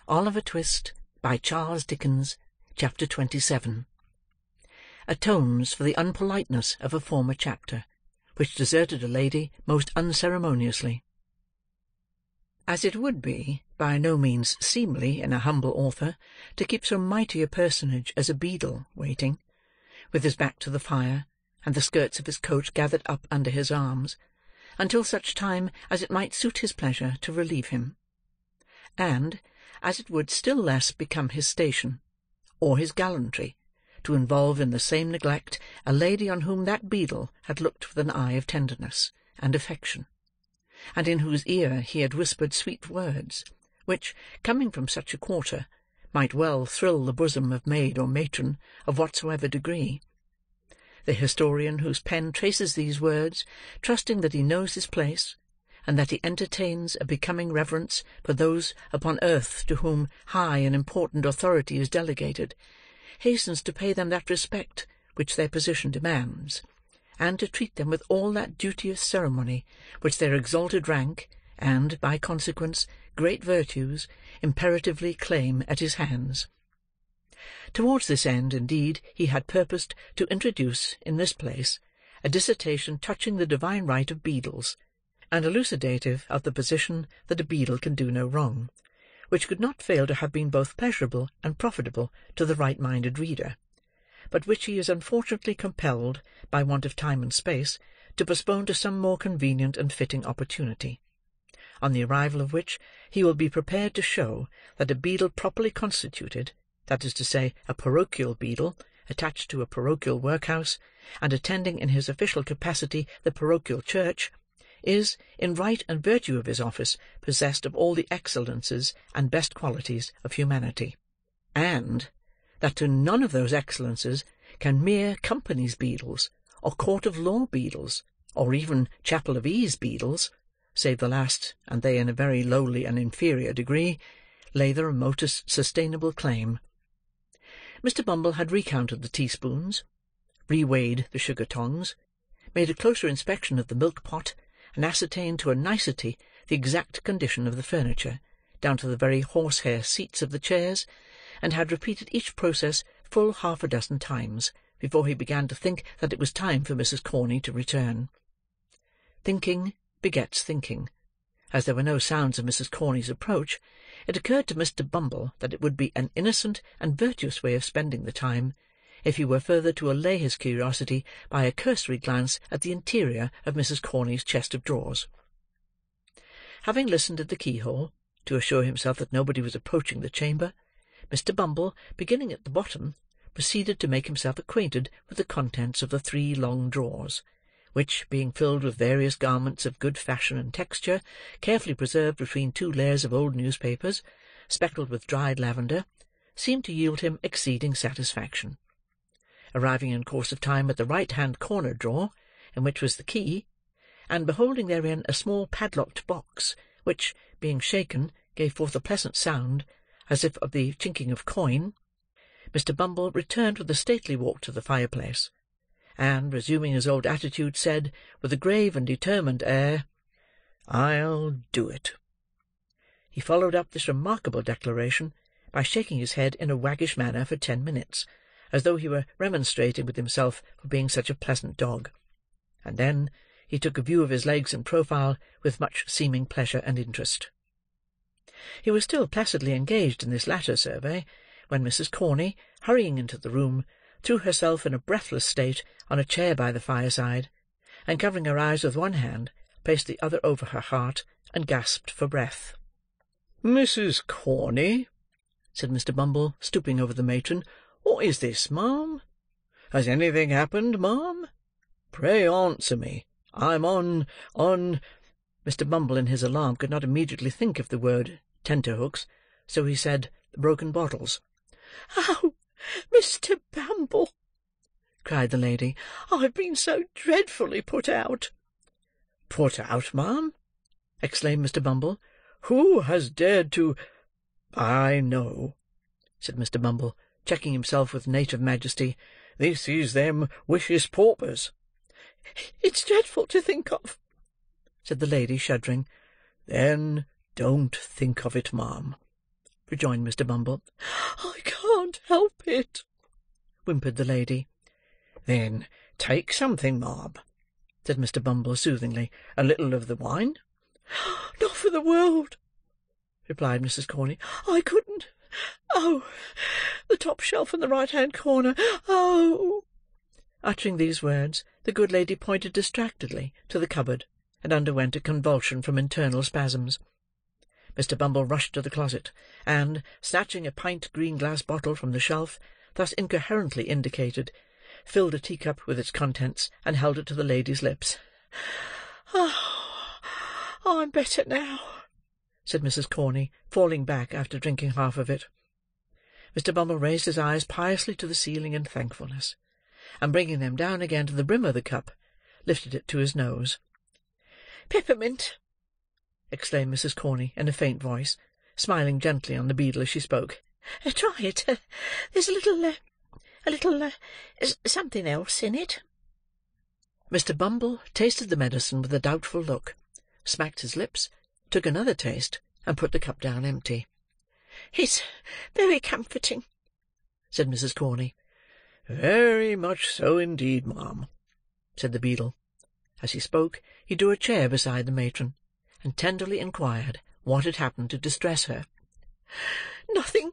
Oliver Twist, by Charles Dickens, Chapter 27. Atones for the unpoliteness of a former chapter, which deserted a lady most unceremoniously. As it would be by no means seemly in a humble author to keep so mighty a personage as a beadle waiting, with his back to the fire, and the skirts of his coat gathered up under his arms, until such time as it might suit his pleasure to relieve him; and as it would still less become his station, or his gallantry, to involve in the same neglect a lady on whom that beadle had looked with an eye of tenderness and affection, and in whose ear he had whispered sweet words, which, coming from such a quarter, might well thrill the bosom of maid or matron of whatsoever degree. The historian whose pen traces these words, trusting that he knows his place, and that he entertains a becoming reverence for those upon earth to whom high and important authority is delegated, hastens to pay them that respect which their position demands, and to treat them with all that duteous ceremony which their exalted rank, and, by consequence, great virtues, imperatively claim at his hands. Towards this end, indeed, he had purposed to introduce, in this place, a dissertation touching the divine right of beadles, and elucidative of the position that a beadle can do no wrong, which could not fail to have been both pleasurable and profitable to the right-minded reader, but which he is unfortunately compelled, by want of time and space, to postpone to some more convenient and fitting opportunity, on the arrival of which he will be prepared to show that a beadle properly constituted, that is to say, a parochial beadle, attached to a parochial workhouse, and attending in his official capacity the parochial church, is, in right and virtue of his office, possessed of all the excellences and best qualities of humanity; and that to none of those excellences can mere company's beadles, or court of law beadles, or even chapel of ease beadles, save the last, and they in a very lowly and inferior degree, lay the remotest sustainable claim. Mr. Bumble had recounted the teaspoons, reweighed the sugar-tongs, made a closer inspection of the milk-pot, and ascertained to a nicety the exact condition of the furniture, down to the very horsehair seats of the chairs, and had repeated each process full half a dozen times, before he began to think that it was time for Mrs. Corney to return. Thinking begets thinking. As there were no sounds of Mrs. Corney's approach, it occurred to Mr. Bumble that it would be an innocent and virtuous way of spending the time, if he were further to allay his curiosity by a cursory glance at the interior of Mrs. Corney's chest of drawers. Having listened at the keyhole, to assure himself that nobody was approaching the chamber, Mr. Bumble, beginning at the bottom, proceeded to make himself acquainted with the contents of the 3 long drawers, which, being filled with various garments of good fashion and texture, carefully preserved between 2 layers of old newspapers, speckled with dried lavender, seemed to yield him exceeding satisfaction. Arriving in course of time at the right-hand corner drawer, in which was the key, and beholding therein a small padlocked box, which, being shaken, gave forth a pleasant sound, as if of the chinking of coin, Mr. Bumble returned with a stately walk to the fireplace, and, resuming his old attitude, said, with a grave and determined air, "I'll do it." He followed up this remarkable declaration by shaking his head in a waggish manner for 10 minutes, as though he were remonstrating with himself for being such a pleasant dog; and then he took a view of his legs and profile with much seeming pleasure and interest. He was still placidly engaged in this latter survey, when Mrs. Corney, hurrying into the room, threw herself in a breathless state on a chair by the fireside, and covering her eyes with one hand, placed the other over her heart, and gasped for breath. "Mrs. Corney," said Mr. Bumble, stooping over the matron, "what is this, ma'am? Has anything happened, ma'am? Pray answer me. I'm on—" Mr. Bumble, in his alarm, could not immediately think of the word tenterhooks, so he said, broken bottles. "Oh, Mr. Bumble!" cried the lady, "I've been so dreadfully put out." "Put out, ma'am!" exclaimed Mr. Bumble. "Who has dared to—" "I know," said Mr. Bumble, checking himself with native majesty. "This is them wicious paupers." "It's dreadful to think of," said the lady, shuddering. "Then don't think of it, ma'am," rejoined Mr. Bumble. "I can't help it," whimpered the lady. "Then take something, ma'am," said Mr. Bumble soothingly. "A little of the wine?" "Not for the world," replied Mrs. Corney. "I couldn't. Oh! The top shelf in the right-hand corner. Oh!" Uttering these words, the good lady pointed distractedly to the cupboard, and underwent a convulsion from internal spasms. Mr. Bumble rushed to the closet, and, snatching a pint green-glass bottle from the shelf, thus incoherently indicated, filled a teacup with its contents, and held it to the lady's lips. "Oh, I'm better now," said Mrs. Corney, falling back after drinking half of it. Mr. Bumble raised his eyes piously to the ceiling in thankfulness, and bringing them down again to the brim of the cup, lifted it to his nose. "Peppermint!" exclaimed Mrs. Corney in a faint voice, smiling gently on the beadle as she spoke. "Try it. There's a little something else in it." Mr. Bumble tasted the medicine with a doubtful look, smacked his lips, took another taste, and put the cup down empty. "It's very comforting," said Mrs. Corney. "Very much so indeed, ma'am," said the beadle. As he spoke, he drew a chair beside the matron, and tenderly inquired what had happened to distress her. "Nothing,"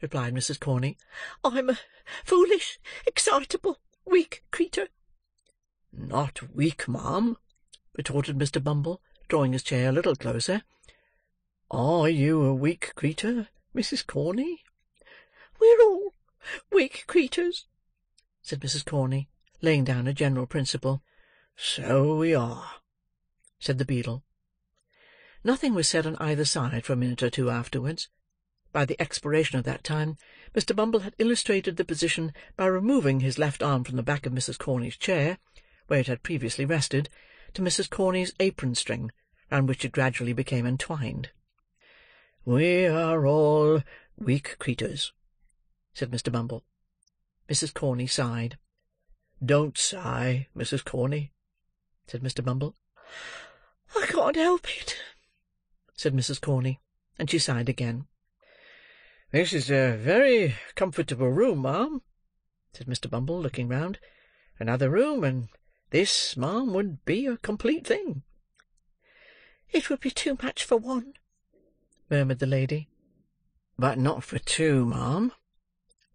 replied Mrs. Corney. "I'm a foolish, excitable, weak creature." "Not weak, ma'am," retorted Mr. Bumble, drawing his chair a little closer. "Are you a weak creature, Mrs. Corney?" "We're all weak creatures," said Mrs. Corney, laying down a general principle. "So we are," said the beadle. Nothing was said on either side for a minute or two afterwards. By the expiration of that time, Mr. Bumble had illustrated the position by removing his left arm from the back of Mrs. Corney's chair, where it had previously rested, to Mrs. Corney's apron-string, round which it gradually became entwined. "We are all weak creatures," said Mr. Bumble. Mrs. Corney sighed. "Don't sigh, Mrs. Corney," said Mr. Bumble. "I can't help it," said Mrs. Corney, and she sighed again. "This is a very comfortable room, ma'am," said Mr. Bumble, looking round. "Another room, and this, ma'am, would be a complete thing." "It would be too much for one," murmured the lady. "But not for two, ma'am,"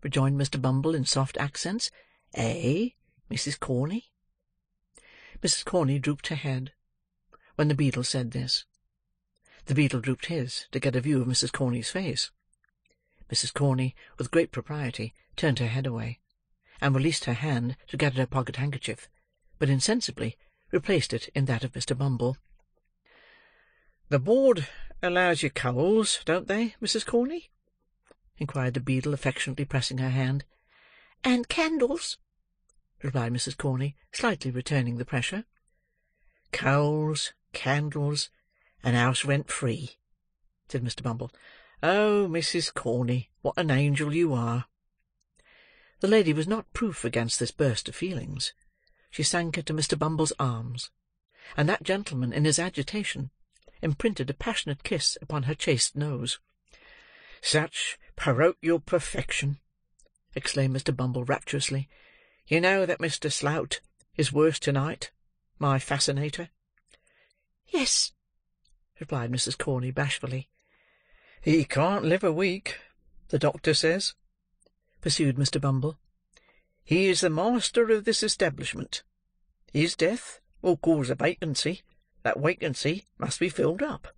rejoined Mr. Bumble in soft accents. "Eh, Mrs. Corney?" Mrs. Corney drooped her head when the beadle said this. The beadle drooped his, to get a view of Mrs. Corney's face. Mrs. Corney, with great propriety, turned her head away, and released her hand to get at her pocket-handkerchief, but insensibly replaced it in that of Mr. Bumble. "The board allows you coals, don't they, Mrs. Corney?" inquired the beadle, affectionately pressing her hand. "And candles," replied Mrs. Corney, slightly returning the pressure. "Coals, candles, and house rent free," said Mr. Bumble. "Oh, Mrs. Corney, what an angel you are!" The lady was not proof against this burst of feelings. She sank into Mr. Bumble's arms, and that gentleman, in his agitation, imprinted a passionate kiss upon her chaste nose. "Such parochial perfection!" exclaimed Mr. Bumble rapturously. "You know that Mr. Slout is worse to-night, my fascinator?" "Yes," replied Mrs. Corney bashfully. "He can't live a week, the doctor says," pursued Mr. Bumble. "He is the master of this establishment. His death will cause a vacancy. That vacancy must be filled up.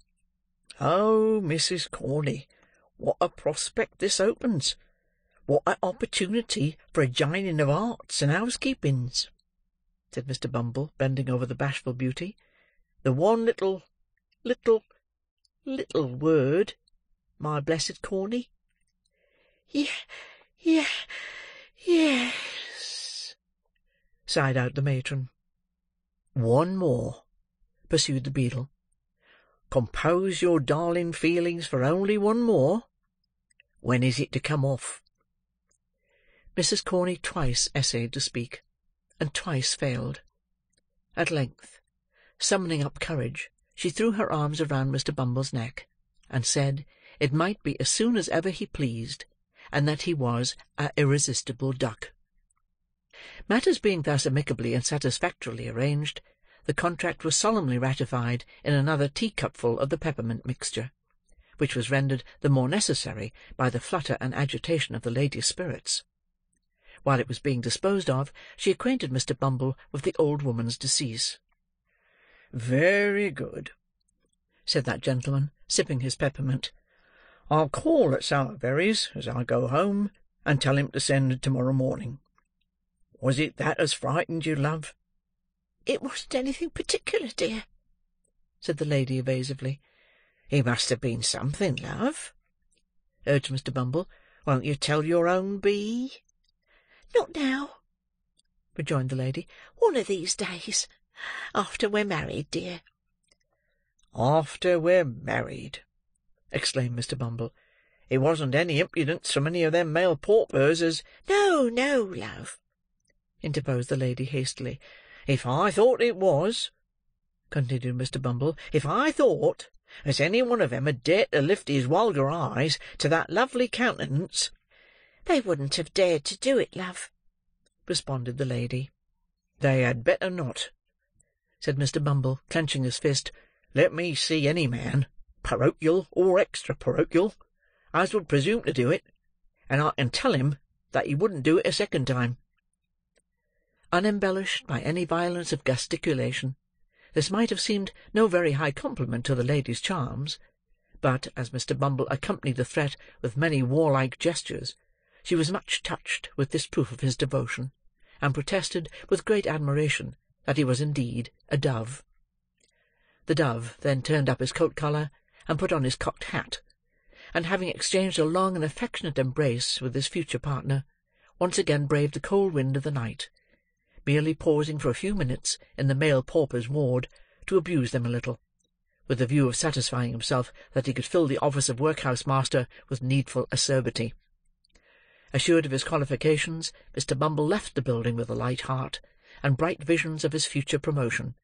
Oh, Mrs. Corney, what a prospect this opens! What an opportunity for a jining of hearts and housekeepings!" said Mr. Bumble, bending over the bashful beauty. "The one little word, my blessed Corney." Yes," sighed out the matron. "One more," pursued the beadle. "Compose your darling feelings for only one more. When is it to come off?" Mrs. Corney twice essayed to speak, and twice failed. At length, summoning up courage, she threw her arms around Mr. Bumble's neck, and said, it might be as soon as ever he pleased, and that he was a irresistible duck. Matters being thus amicably and satisfactorily arranged, the contract was solemnly ratified in another teacupful of the peppermint mixture, which was rendered the more necessary by the flutter and agitation of the lady's spirits. While it was being disposed of, she acquainted Mr. Bumble with the old woman's decease. "Very good," said that gentleman, sipping his peppermint. "I'll call at Sowerberry's as I go home, and tell him to send to-morrow morning. Was it that as frightened you, love?" "It wasn't anything particular, dear," said the lady evasively. "It must have been something, love," urged Mr. Bumble. "Won't you tell your own bee?" "Not now," rejoined the lady. "One of these days, after we're married, dear." "After we're married!" exclaimed Mr. Bumble. "It wasn't any impudence from any of them male paupers as—" "No, no, love," interposed the lady hastily. "If I thought it was," continued Mr. Bumble, "if I thought as any one of 'em had dared to lift his vulgar eyes to that lovely countenance—" "They wouldn't have dared to do it, love," responded the lady. "They had better not," said Mr. Bumble, clenching his fist. "Let me see any man, parochial or extra-parochial, as would presume to do it, and I can tell him that he wouldn't do it a second time." Unembellished by any violence of gesticulation, this might have seemed no very high compliment to the lady's charms; but, as Mr. Bumble accompanied the threat with many warlike gestures, she was much touched with this proof of his devotion, and protested, with great admiration, that he was indeed a dove. The dove then turned up his coat-collar, and put on his cocked hat, and having exchanged a long and affectionate embrace with his future partner, once again braved the cold wind of the night, merely pausing for a few minutes in the male paupers' ward to abuse them a little, with the view of satisfying himself that he could fill the office of workhouse-master with needful acerbity. Assured of his qualifications, Mr. Bumble left the building with a light heart, and bright visions of his future promotion,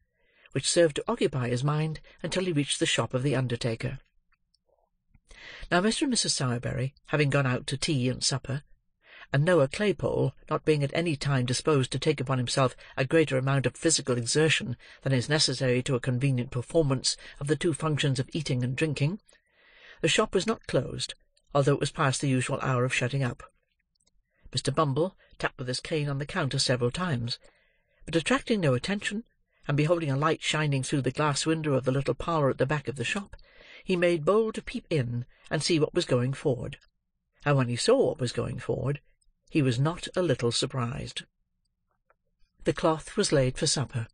which served to occupy his mind until he reached the shop of the undertaker. Now Mr. and Mrs. Sowerberry having gone out to tea and supper, and Noah Claypole not being at any time disposed to take upon himself a greater amount of physical exertion than is necessary to a convenient performance of the two functions of eating and drinking, the shop was not closed, although it was past the usual hour of shutting up. Mr. Bumble tapped with his cane on the counter several times, but attracting no attention, and beholding a light shining through the glass window of the little parlour at the back of the shop, he made bold to peep in and see what was going forward. And when he saw what was going forward, he was not a little surprised. The cloth was laid for supper.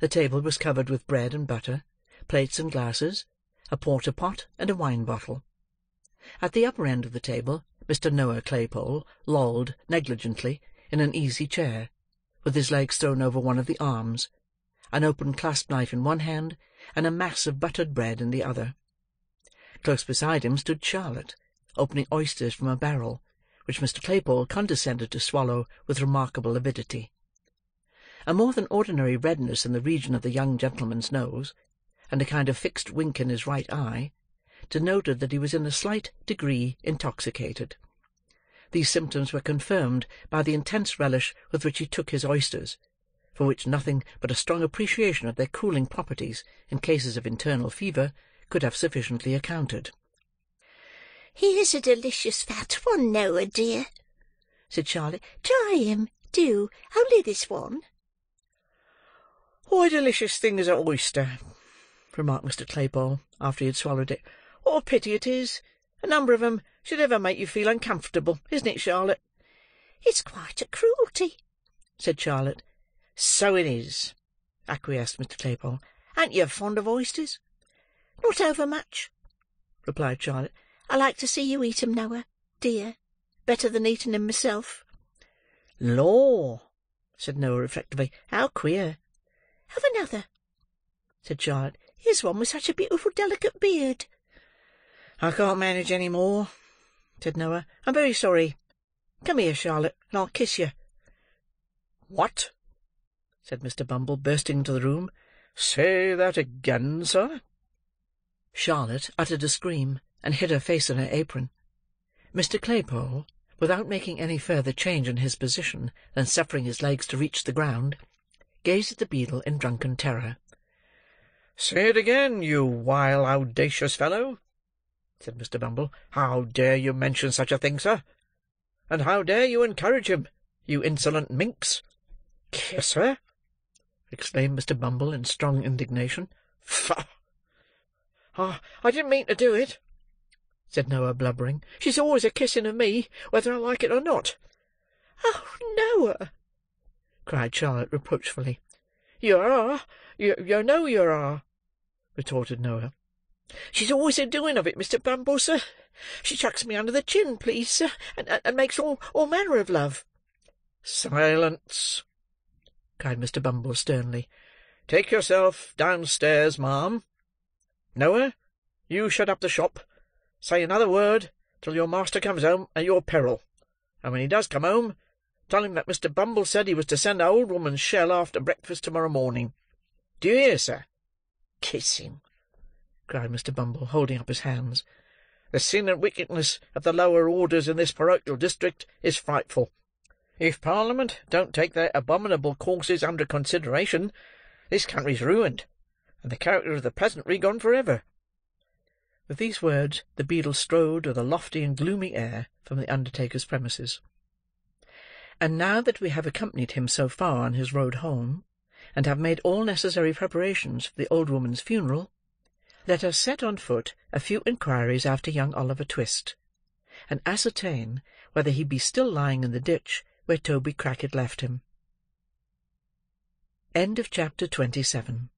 The table was covered with bread and butter, plates and glasses, a porter-pot, and a wine-bottle. At the upper end of the table, Mr. Noah Claypole lolled negligently in an easy chair, with his legs thrown over one of the arms, an open clasp-knife in one hand, and a mass of buttered bread in the other. Close beside him stood Charlotte, opening oysters from a barrel, which Mr. Claypole condescended to swallow with remarkable avidity. A more than ordinary redness in the region of the young gentleman's nose, and a kind of fixed wink in his right eye, denoted that he was in a slight degree intoxicated. These symptoms were confirmed by the intense relish with which he took his oysters, for which nothing but a strong appreciation of their cooling properties in cases of internal fever could have sufficiently accounted. "Here's a delicious fat one, Noah, dear," said Charlotte. "Try him, do. Only this one." "What a delicious thing is an oyster," remarked Mr. Claypole, after he had swallowed it. "What a pity it is. A number of 'em should ever make you feel uncomfortable, isn't it, Charlotte?" "It's quite a cruelty," said Charlotte. "So it is," acquiesced Mr. Claypole. "Ain't you fond of oysters?" "Not overmuch," replied Charlotte. "I like to see you eat 'em, Noah, dear, better than eating 'em myself." "Law!" said Noah reflectively. "How queer!" "Have another," said Charlotte. Here's one with such a beautiful, delicate beard." "I can't manage any more," said Noah. "I'm very sorry. Come here, Charlotte, and I'll kiss you." "What?" said Mr. Bumble, bursting into the room. "Say that again, sir." Charlotte uttered a scream, and hid her face in her apron, Mr. Claypole, without making any further change in his position than suffering his legs to reach the ground, gazed at the beadle in drunken terror. "Say it again, you wile, audacious fellow," said Mr. Bumble. "How dare you mention such a thing, sir? And how dare you encourage him, you insolent minx?" "Kiss her!" exclaimed Mr. Bumble in strong indignation. "Faugh! I didn't mean to do it," said Noah, blubbering. "She's always a-kissing of me, whether I like it or not." "Oh, Noah!" cried Charlotte reproachfully. "You are. You know you are," retorted Noah. "She's always a-doing of it, Mr. Bumble, sir. She chucks me under the chin, please, sir, and makes all manner of love." "Silence!" cried Mr. Bumble sternly. "Take yourself downstairs, ma'am. Noah, you shut up the shop. Say another word till your master comes home at your peril, and when he does come home, tell him that Mr. Bumble said he was to send a old woman's shell after breakfast tomorrow morning. Do you hear, sir?" "Kiss him!" cried Mr. Bumble, holding up his hands. "The sin and wickedness of the lower orders in this parochial district is frightful. If Parliament don't take their abominable courses under consideration, this country's ruined, and the character of the peasantry gone for ever." With these words, the beadle strode with a lofty and gloomy air from the undertaker's premises. And now that we have accompanied him so far on his road home, and have made all necessary preparations for the old woman's funeral, let us set on foot a few inquiries after young Oliver Twist, and ascertain whether he be still lying in the ditch where Toby Crackit left him. Chapter 27